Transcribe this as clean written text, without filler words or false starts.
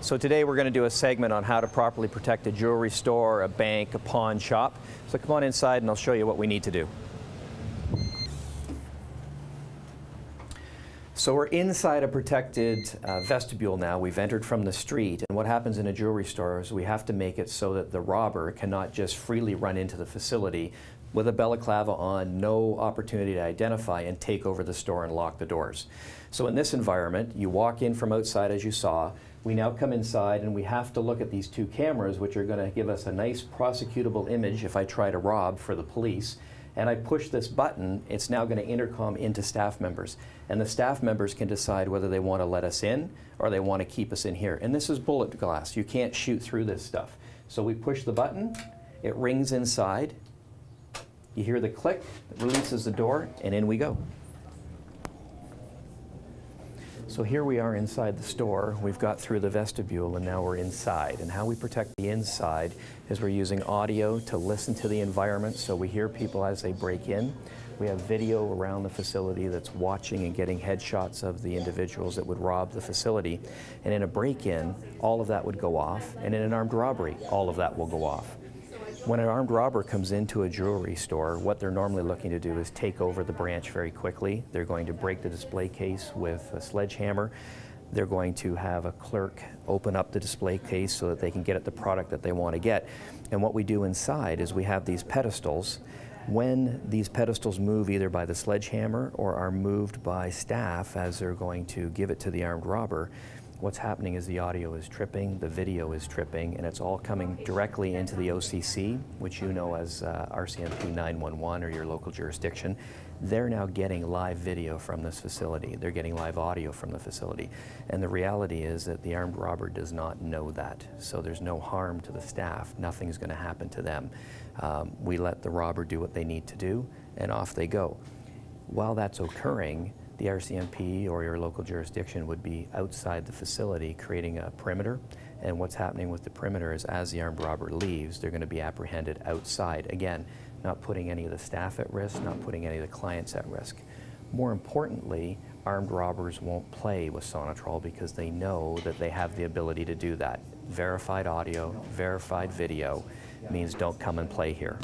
So today we're going to do a segment on how to properly protect a jewelry store, a bank, a pawn shop. So come on inside and I'll show you what we need to do. So we're inside a protected vestibule now. We've entered from the street, and what happens in a jewelry store is we have to make it so that the robber cannot just freely run into the facility with a balaclava on, no opportunity to identify, and take over the store and lock the doors. So in this environment, you walk in from outside as you saw. We now come inside and we have to look at these two cameras, which are going to give us a nice prosecutable image if I try to rob for the police. And I push this button, it's now going to intercom into staff members. And the staff members can decide whether they want to let us in or they want to keep us in here. And this is bullet glass. You can't shoot through this stuff. So we push the button, it rings inside. You hear the click, it releases the door, and in we go. So here we are inside the store. We've got through the vestibule and now we're inside. And how we protect the inside is we're using audio to listen to the environment so we hear people as they break in. We have video around the facility that's watching and getting headshots of the individuals that would rob the facility. And in a break-in, all of that would go off. And in an armed robbery, all of that will go off. When an armed robber comes into a jewelry store, what they're normally looking to do is take over the branch very quickly. They're going to break the display case with a sledgehammer. They're going to have a clerk open up the display case so that they can get at the product that they want to get. And what we do inside is we have these pedestals. When these pedestals move either by the sledgehammer or are moved by staff as they're going to give it to the armed robber, what's happening is the audio is tripping, the video is tripping, and it's all coming directly into the OCC, which you know as RCMP 911 or your local jurisdiction. They're now getting live video from this facility. They're getting live audio from the facility. And the reality is that the armed robber does not know that. So there's no harm to the staff. Nothing's going to happen to them. We let the robber do what they need to do, and off they go. While that's occurring, the RCMP or your local jurisdiction would be outside the facility creating a perimeter. And what's happening with the perimeter is as the armed robber leaves, they're going to be apprehended outside. Again, not putting any of the staff at risk, not putting any of the clients at risk. More importantly, armed robbers won't play with Sonitrol because they know that they have the ability to do that. Verified audio, verified video means don't come and play here.